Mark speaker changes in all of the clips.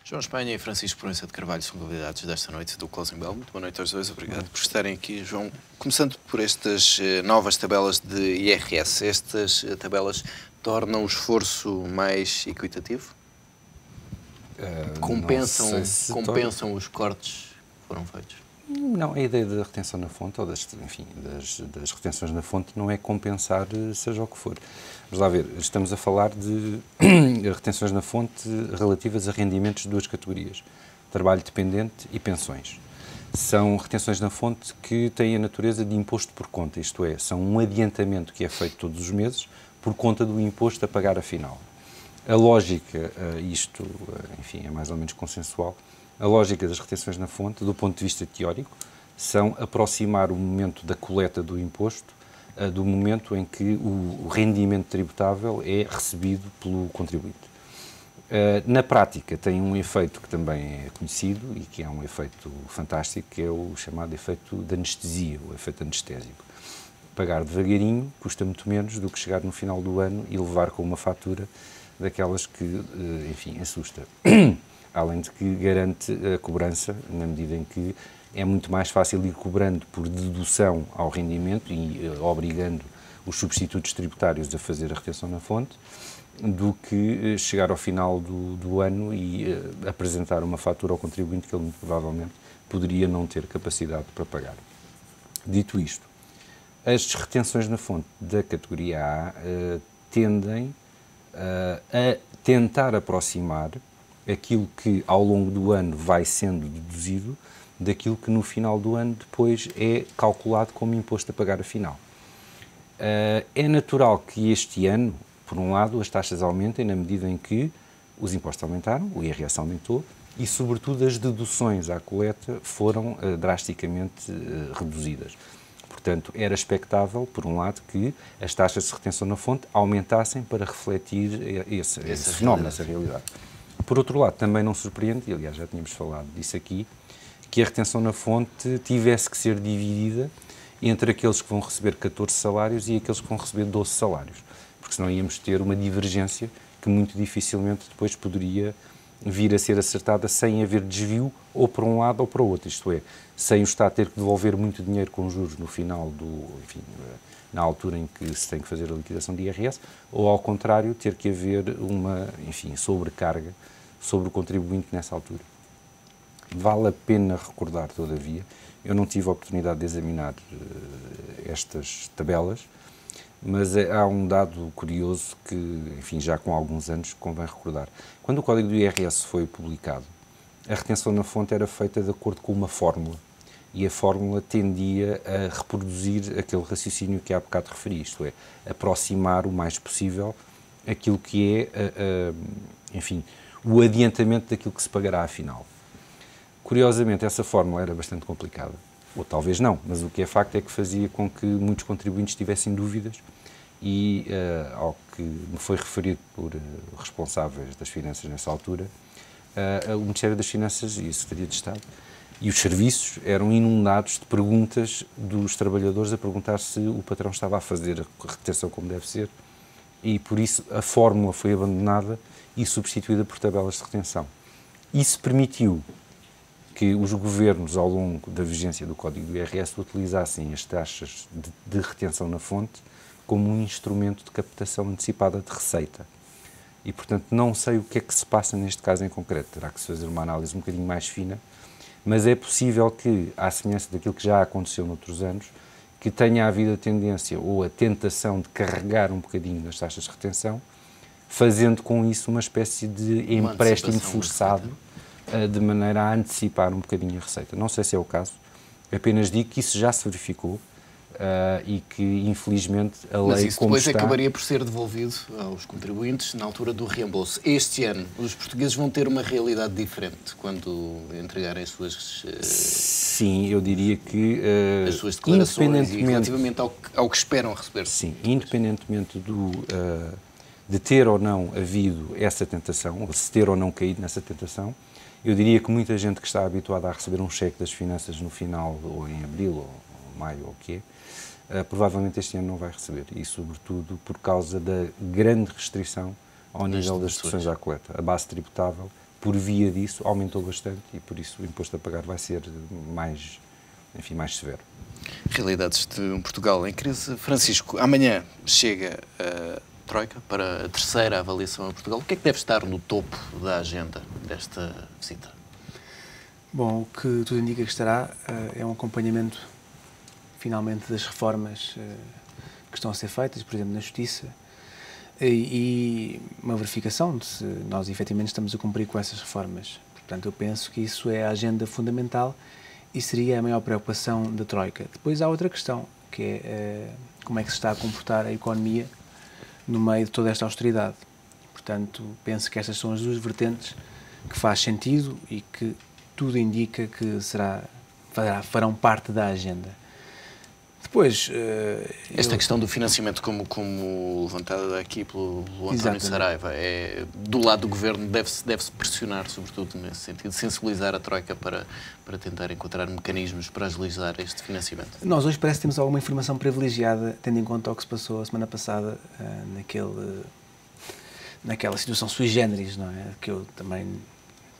Speaker 1: João Espanha e Francisco Proença de Carvalho são convidados desta noite do Closing Bell. Muito boa noite aos dois, obrigado por estarem aqui. João, começando por estas novas tabelas de IRS, estas tabelas tornam o esforço mais equitativo? Compensam os cortes que foram feitos?
Speaker 2: Não, a ideia da retenção na fonte, ou das retenções na fonte, não é compensar seja o que for. Vamos lá ver, estamos a falar de retenções na fonte relativas a rendimentos de duas categorias, trabalho dependente e pensões. São retenções na fonte que têm a natureza de imposto por conta, isto é, são um adiantamento que é feito todos os meses por conta do imposto a pagar a final. A lógica, enfim, é mais ou menos consensual. A lógica das retenções na fonte, do ponto de vista teórico, são aproximar o momento da coleta do imposto do momento em que o rendimento tributável é recebido pelo contribuinte. Na prática, tem um efeito que também é conhecido e que é um efeito fantástico, que é o chamado efeito de anestesia, o efeito anestésico. Pagar devagarinho custa muito menos do que chegar no final do ano e levar com uma fatura daquelas que, enfim, assusta. Além de que garante a cobrança, na medida em que é muito mais fácil ir cobrando por dedução ao rendimento e obrigando os substitutos tributários a fazer a retenção na fonte, do que chegar ao final do ano e apresentar uma fatura ao contribuinte que ele muito provavelmente poderia não ter capacidade para pagar. Dito isto, as retenções na fonte da categoria A tendem a tentar aproximar aquilo que ao longo do ano vai sendo deduzido daquilo que no final do ano depois é calculado como imposto a pagar a final. É natural que este ano, por um lado, as taxas aumentem na medida em que os impostos aumentaram, o IRS aumentou e, sobretudo, as deduções à coleta foram drasticamente reduzidas. Portanto, era expectável, por um lado, que as taxas de retenção na fonte aumentassem para refletir esse fenómeno, essa realidade. Por outro lado, também não surpreende, e aliás já tínhamos falado disso aqui, que a retenção na fonte tivesse que ser dividida entre aqueles que vão receber 14 salários e aqueles que vão receber 12 salários, porque senão íamos ter uma divergência que muito dificilmente depois poderia vir a ser acertada sem haver desvio ou para um lado ou para o outro, isto é, sem o Estado ter que devolver muito dinheiro com juros no final na altura em que se tem que fazer a liquidação de IRS, ou ao contrário, ter que haver uma, enfim, sobrecarga sobre o contribuinte nessa altura. Vale a pena recordar, todavia, eu não tive a oportunidade de examinar estas tabelas, mas há um dado curioso que, enfim, já com alguns anos convém recordar. Quando o Código do IRS foi publicado, a retenção na fonte era feita de acordo com uma fórmula, e a fórmula tendia a reproduzir aquele raciocínio que há bocado referi, isto é, aproximar o mais possível aquilo que é, enfim, o adiantamento daquilo que se pagará afinal. Curiosamente, essa fórmula era bastante complicada, ou talvez não, mas o que é facto é que fazia com que muitos contribuintes tivessem dúvidas e, ao que me foi referido por responsáveis das finanças nessa altura, o Ministério das Finanças e a Secretaria de Estado e os serviços eram inundados de perguntas dos trabalhadores a perguntar se o patrão estava a fazer a retenção como deve ser e, por isso, a fórmula foi abandonada e substituída por tabelas de retenção. Isso permitiu que os governos, ao longo da vigência do Código do IRS, utilizassem as taxas de retenção na fonte como um instrumento de captação antecipada de receita. E, portanto, não sei o que é que se passa neste caso em concreto. Terá que se fazer uma análise um bocadinho mais fina, mas é possível que, à semelhança daquilo que já aconteceu noutros anos, que tenha havido a tendência ou a tentação de carregar um bocadinho nas taxas de retenção, fazendo com isso uma espécie de empréstimo forçado, de maneira a antecipar um bocadinho a receita. Não sei se é o caso, apenas digo que isso já se verificou e que, infelizmente, a lei,
Speaker 1: mas isso depois acabaria por ser devolvido aos contribuintes na altura do reembolso. Este ano, os portugueses vão ter uma realidade diferente quando entregarem as suas...
Speaker 2: Sim, eu diria que...
Speaker 1: as suas declarações e relativamente ao que esperam receber.
Speaker 2: Sim, independentemente de ter ou não havido essa tentação, ou se ter ou não caído nessa tentação, eu diria que muita gente que está habituada a receber um cheque das finanças no final, ou em abril, ou maio, ou o que é, provavelmente este ano não vai receber. E, sobretudo, por causa da grande restrição ao nível das deduções à coleta. A base tributável por via disso, aumentou bastante e por isso o imposto a pagar vai ser mais, enfim, mais severo.
Speaker 1: Realidades de um Portugal em crise. Francisco, amanhã chega a Troika para a terceira avaliação a Portugal. O que é que deve estar no topo da agenda desta visita?
Speaker 3: Bom, o que tudo indica que estará é um acompanhamento, finalmente, das reformas que estão a ser feitas, por exemplo, na Justiça, e uma verificação de se nós efetivamente estamos a cumprir com essas reformas. Portanto, eu penso que isso é a agenda fundamental e seria a maior preocupação da Troika. Depois há outra questão, que é como é que se está a comportar a economia no meio de toda esta austeridade. Portanto, penso que estas são as duas vertentes que faz sentido e que tudo indica que farão parte da agenda. Depois...
Speaker 1: Esta questão do financiamento, como levantada aqui pelo António Saraiva, do lado do Governo deve-se pressionar, sobretudo nesse sentido, sensibilizar a Troika para tentar encontrar mecanismos para agilizar este financiamento?
Speaker 3: Nós hoje parece que temos alguma informação privilegiada, tendo em conta o que se passou a semana passada naquela situação sui generis, não é? Que eu também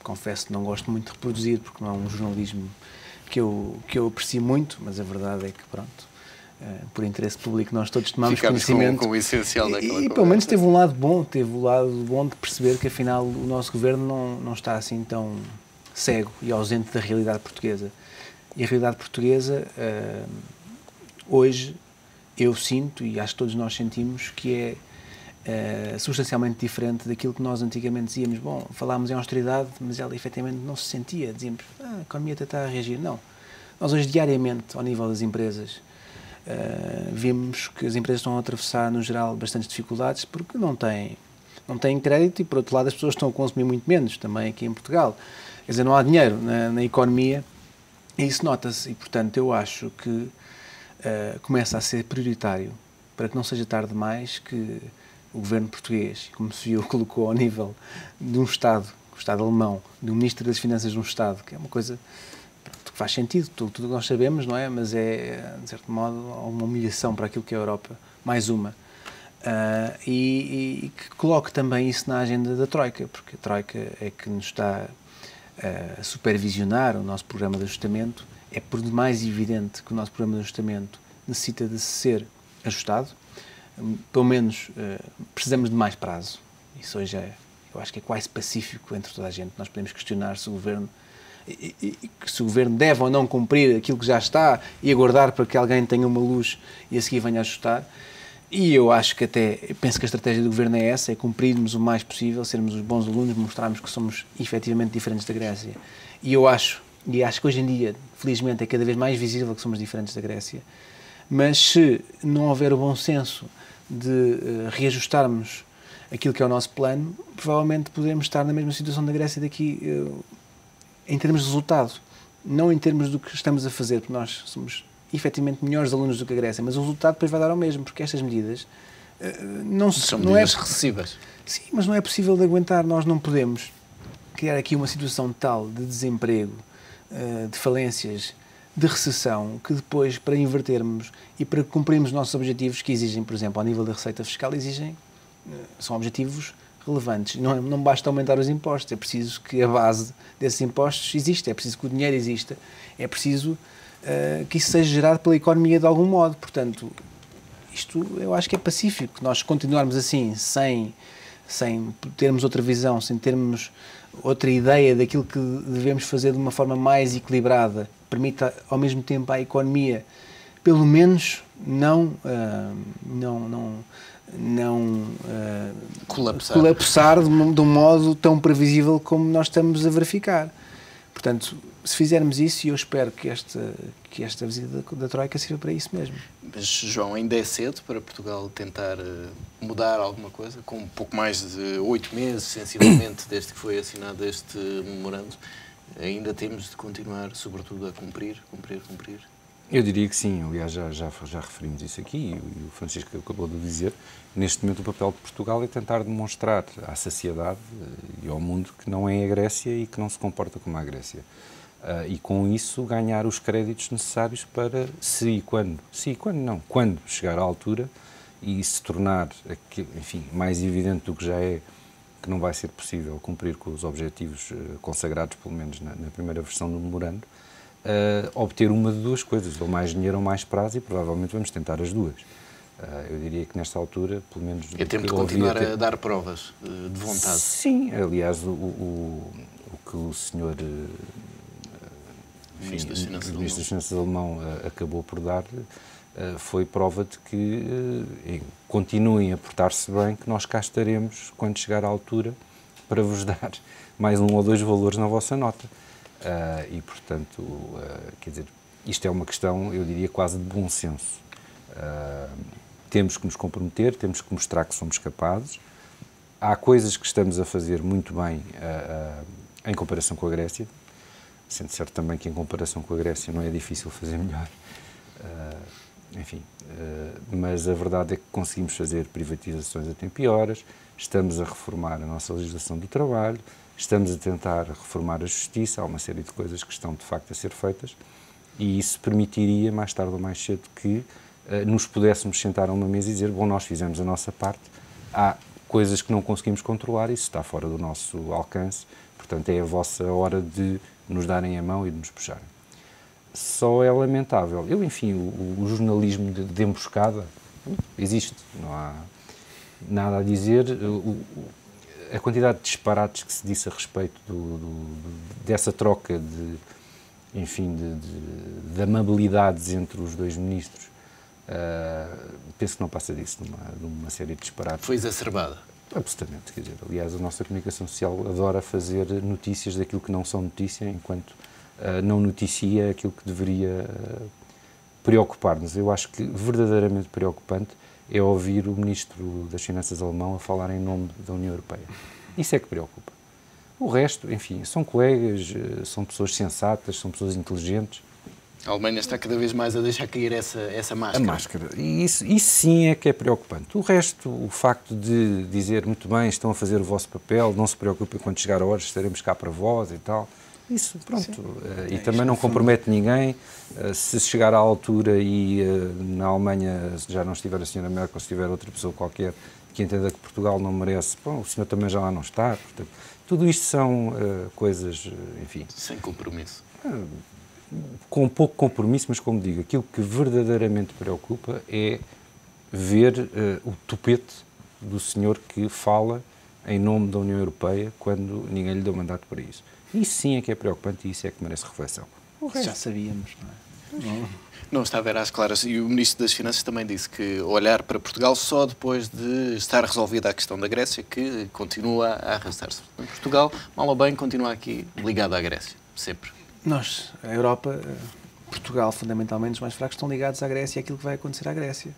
Speaker 3: confesso que não gosto muito de reproduzir, porque não é um jornalismo que eu aprecio muito, mas a verdade é que, pronto, por interesse público nós todos tomamos conhecimento.
Speaker 1: Com o essencial daquela conversa.
Speaker 3: E pelo menos teve o lado bom de perceber que afinal o nosso governo não está assim tão cego e ausente da realidade portuguesa. E a realidade portuguesa, hoje, eu sinto, e acho que todos nós sentimos, que é substancialmente diferente daquilo que nós antigamente dizíamos. Bom, falámos em austeridade, mas ela efetivamente não se sentia. Dizíamos, a economia está a reagir. Não. Nós hoje, diariamente, ao nível das empresas, vimos que as empresas estão a atravessar, no geral, bastantes dificuldades porque não têm crédito e, por outro lado, as pessoas estão a consumir muito menos, também aqui em Portugal. Quer dizer, não há dinheiro na economia e isso nota-se. E, portanto, eu acho que começa a ser prioritário, para que não seja tarde demais, que o governo português, como se viu, colocou ao nível de um Estado, o Estado alemão, do Ministro das Finanças de um Estado, que é uma coisa que faz sentido, tudo nós sabemos, não é? Mas é, de certo modo, uma humilhação para aquilo que é a Europa, mais uma. E que coloque também isso na agenda da Troika, porque a Troika é que nos está a supervisionar o nosso programa de ajustamento. É por demais evidente que o nosso programa de ajustamento necessita de ser ajustado. Pelo menos precisamos de mais prazo. Isso hoje eu acho que é quase pacífico entre toda a gente. Nós podemos questionar se o Governo deve ou não cumprir aquilo que já está e aguardar para que alguém tenha uma luz e a seguir venha a ajustar. E eu acho que penso que a estratégia do Governo é essa, é cumprirmos o mais possível, sermos os bons alunos, mostrarmos que somos efetivamente diferentes da Grécia. E acho que hoje em dia, felizmente, é cada vez mais visível que somos diferentes da Grécia. Mas se não houver o bom senso de reajustarmos aquilo que é o nosso plano, provavelmente poderemos estar na mesma situação da Grécia daqui em termos de resultado. Não em termos do que estamos a fazer, porque nós somos efetivamente melhores alunos do que a Grécia, mas o resultado depois vai dar ao mesmo, porque estas medidas
Speaker 1: são medidas recessivas.
Speaker 3: Sim, mas não é possível de aguentar. Nós não podemos criar aqui uma situação tal de desemprego, de falências, de recessão, que depois, para invertermos e para cumprirmos os nossos objetivos, que exigem, por exemplo, ao nível da receita fiscal, são objetivos relevantes. Não basta aumentar os impostos, é preciso que a base desses impostos exista, é preciso que o dinheiro exista, é preciso que isso seja gerado pela economia de algum modo. Portanto, isto eu acho que é pacífico. Nós continuarmos assim, sem termos outra visão, sem termos outra ideia daquilo que devemos fazer de uma forma mais equilibrada, permita ao mesmo tempo à economia, pelo menos, não colapsar de um modo tão previsível como nós estamos a verificar. Portanto, se fizermos isso, e eu espero que esta visita da Troika sirva para isso mesmo.
Speaker 1: Mas, João, ainda é cedo para Portugal tentar mudar alguma coisa? Com um pouco mais de 8 meses, sensivelmente, desde que foi assinado este memorando, ainda temos de continuar, sobretudo, a cumprir?
Speaker 2: Eu diria que sim. Aliás, já referimos isso aqui e o Francisco acabou de dizer. Neste momento, o papel de Portugal é tentar demonstrar à sociedade e ao mundo que não é a Grécia e que não se comporta como a Grécia. E com isso ganhar os créditos necessários para, quando chegar à altura e se tornar, enfim, mais evidente do que já é que não vai ser possível cumprir com os objetivos consagrados, pelo menos na primeira versão do memorando, obter uma de duas coisas, ou mais dinheiro ou mais prazo, e provavelmente vamos tentar as duas. Eu diria que nesta altura, pelo menos...
Speaker 1: É tempo de continuar a dar provas de vontade.
Speaker 2: Sim, aliás, o que o senhor
Speaker 1: Ministro das
Speaker 2: Finanças alemão acabou por dar foi prova de que continuem a portar-se bem, que nós cá estaremos, quando chegar à altura, para vos dar mais 1 ou 2 valores na vossa nota. E, portanto, quer dizer, isto é uma questão, eu diria, quase de bom senso. Temos que nos comprometer, temos que mostrar que somos capazes. Há coisas que estamos a fazer muito bem em comparação com a Grécia, sendo certo também que em comparação com a Grécia não é difícil fazer melhor. Mas a verdade é que conseguimos fazer privatizações a tempo e horas, estamos a reformar a nossa legislação do trabalho, estamos a tentar reformar a justiça, há uma série de coisas que estão de facto a ser feitas e isso permitiria, mais tarde ou mais cedo, que nos pudéssemos sentar a uma mesa e dizer, bom, nós fizemos a nossa parte, há coisas que não conseguimos controlar, isso está fora do nosso alcance, portanto é a vossa hora de nos darem a mão e de nos puxarem. Só é lamentável. Enfim, o jornalismo de emboscada existe, não há nada a dizer. A quantidade de disparates que se disse a respeito dessa troca de amabilidades entre os dois ministros, penso que não passa disso, numa série de disparates.
Speaker 1: Foi exacerbada.
Speaker 2: Absolutamente, quer dizer, aliás, a nossa comunicação social adora fazer notícias daquilo que não são notícia, enquanto não noticia aquilo que deveria preocupar-nos. Eu acho que verdadeiramente preocupante é ouvir o Ministro das Finanças alemão a falar em nome da União Europeia. Isso é que preocupa. O resto, enfim, são colegas, são pessoas sensatas, são pessoas inteligentes.
Speaker 1: A Alemanha está cada vez mais a deixar cair essa máscara.
Speaker 2: A máscara. E isso sim é que é preocupante. O resto, o facto de dizer, muito bem, estão a fazer o vosso papel, não se preocupem quando chegar a hora, estaremos cá para vós e tal. Isso, pronto. E também não compromete ninguém. Se chegar à altura e na Alemanha já não estiver a senhora Merkel, se estiver outra pessoa qualquer que entenda que Portugal não merece, bom, o senhor também já lá não está. Portanto, tudo isto são coisas, enfim...
Speaker 1: Sem compromisso.
Speaker 2: Com pouco compromisso, mas como digo, aquilo que verdadeiramente preocupa é ver o tupete do senhor que fala em nome da União Europeia quando ninguém lhe deu mandato para isso. Isso sim é que é preocupante e isso é que merece reflexão.
Speaker 3: Já sabíamos, não é?
Speaker 1: Não está a ver às claras. E o Ministro das Finanças também disse que olhar para Portugal só depois de estar resolvida a questão da Grécia, que continua a arrastar-se. Portugal, mal ou bem, continua aqui ligado à Grécia, sempre.
Speaker 3: Nós, a Europa, Portugal, fundamentalmente, os mais fracos estão ligados à Grécia e àquilo que vai acontecer à Grécia.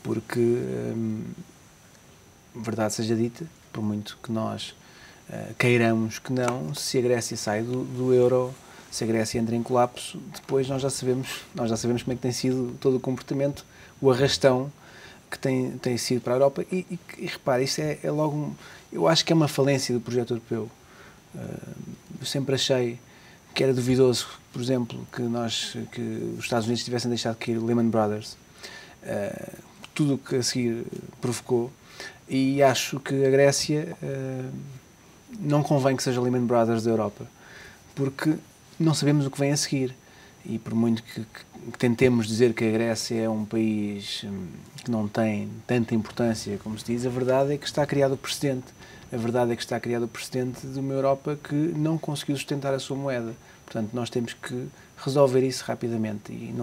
Speaker 3: Porque, verdade seja dita, por muito que nós queiramos que não, se a Grécia sai do euro, se a Grécia entra em colapso, depois nós já sabemos como é que tem sido todo o comportamento, o arrastão que tem sido para a Europa. E repare, isso é logo... Eu acho que é uma falência do projeto europeu. Eu sempre achei que era duvidoso, por exemplo, que os Estados Unidos tivessem deixado cair Lehman Brothers, tudo o que a seguir provocou, e acho que a Grécia não convém que seja Lehman Brothers da Europa, porque não sabemos o que vem a seguir, e por muito que tentemos dizer que a Grécia é um país que não tem tanta importância como se diz, a verdade é que está criado o precedente. A verdade é que está criado o precedente de uma Europa que não conseguiu sustentar a sua moeda. Portanto, nós temos que resolver isso rapidamente. E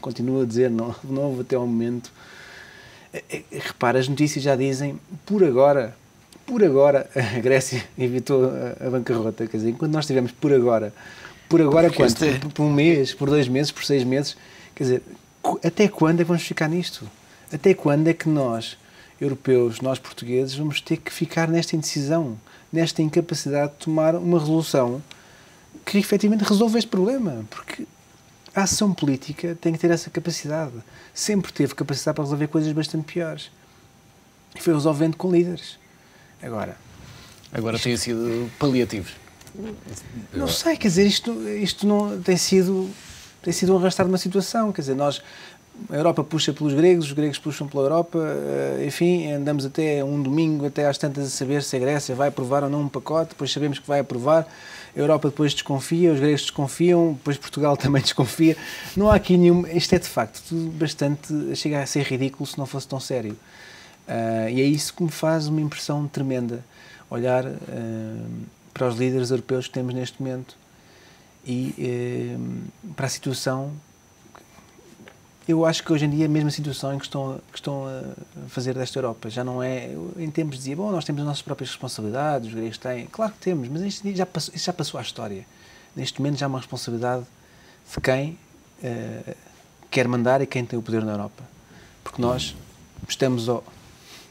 Speaker 3: continuo a dizer, não houve até ao momento. Repara, as notícias já dizem, por agora, a Grécia evitou a bancarrota. Quer dizer, enquanto nós tivemos por agora quanto? Por um mês, por 2 meses, por 6 meses? Quer dizer, até quando é que vamos ficar nisto? Até quando é que nós, europeus, nós portugueses, vamos ter que ficar nesta indecisão, nesta incapacidade de tomar uma resolução que efetivamente resolva este problema? Porque a ação política tem que ter essa capacidade. Sempre teve capacidade para resolver coisas bastante piores. E foi resolvendo com líderes. Agora
Speaker 1: têm sido paliativos.
Speaker 3: Não sei, quer dizer, isto não tem sido um arrastar de uma situação. Quer dizer, nós a Europa puxa pelos gregos, os gregos puxam pela Europa, enfim, andamos até um domingo, até às tantas a saber se a Grécia vai aprovar ou não um pacote, depois sabemos que vai aprovar, a Europa depois desconfia, os gregos desconfiam, depois Portugal também desconfia. Não há aqui nenhum... Isto é de facto tudo bastante... Chega a ser ridículo se não fosse tão sério. E é isso que me faz uma impressão tremenda, olhar para os líderes europeus que temos neste momento e para a situação. Eu acho que hoje em dia é a mesma situação em que estão a fazer desta Europa. Já não é... Em tempos dizia, bom, nós temos as nossas próprias responsabilidades, os gregos têm... Claro que temos, mas isto já passou à história. Neste momento já há uma responsabilidade de quem quer mandar e quem tem o poder na Europa. Porque nós estamos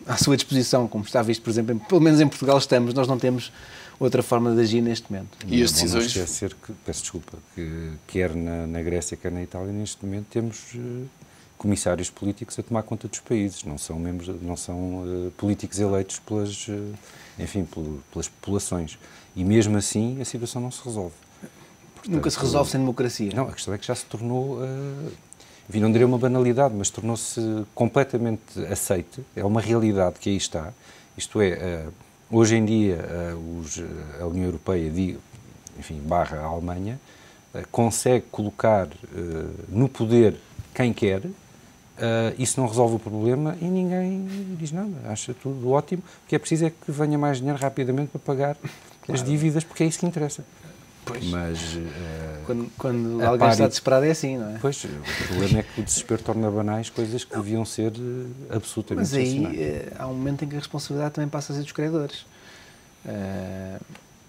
Speaker 3: à sua disposição, como está visto, por exemplo, pelo menos em Portugal estamos, nós não temos outra forma de agir neste momento.
Speaker 2: E as decisões... Não esquecer que, peço desculpa, que quer na Grécia, quer na Itália, neste momento temos comissários políticos a tomar conta dos países, não são políticos eleitos pelas populações. E mesmo assim a situação não se resolve. Portanto,
Speaker 3: nunca se resolve sem democracia.
Speaker 2: Não, a questão é que já se tornou... enfim, não diria uma banalidade, mas tornou-se completamente aceite. É uma realidade que aí está. Isto é, hoje em dia, a União Europeia, / a Alemanha, consegue colocar no poder quem quer, isso não resolve o problema e ninguém diz nada. Acha tudo ótimo. O que é preciso é que venha mais dinheiro rapidamente para pagar as dívidas, porque é isso que interessa.
Speaker 3: Pois.
Speaker 2: Mas,
Speaker 3: quando alguém está desesperado é assim, não é?
Speaker 2: Pois, o problema é que o desespero torna banais coisas que deviam ser absolutamente
Speaker 3: excepcionais. Mas aí há um momento em que a responsabilidade também passa a ser dos credores.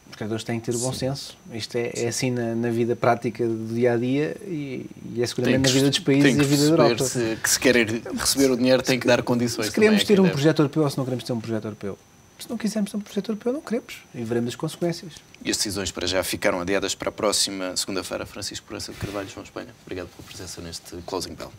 Speaker 3: Os credores têm que ter o bom senso. Isto é assim na vida prática do dia-a-dia e é seguramente na vida dos países e a vida da Europa.
Speaker 1: Que se querem receber o dinheiro tem que dar condições.
Speaker 3: Se queremos ter um projeto europeu ou se não queremos ter um projeto europeu. Se não quisermos ter um projeto europeu, não queremos. E veremos as consequências.
Speaker 1: E as decisões para já ficaram adiadas para a próxima segunda-feira. Francisco Proença de Carvalho, João Espanha, obrigado pela presença neste Closing Bell.